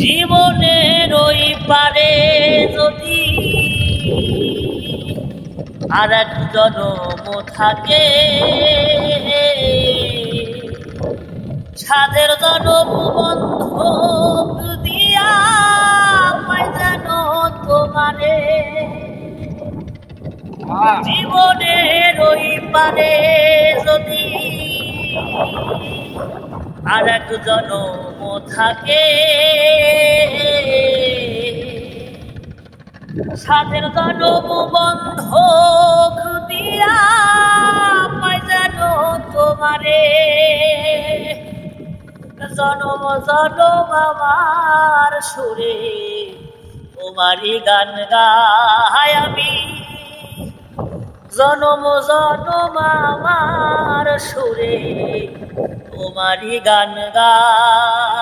জীবনের ওই পারে যদি আর এক জনম থাকে, সাধের জনম বন্ধক দিয়া পাই যেন তোমারে। জীবনের ওই পারে যদি আর এক জনম থাকে, সাধের জনম বন্ধক দিয়া পাই যেন তোমারে। জনম জনম আমার সুরে তোমারই গান গাই আমি, জনম জনম আমার সুরে তোমারই গান গাই।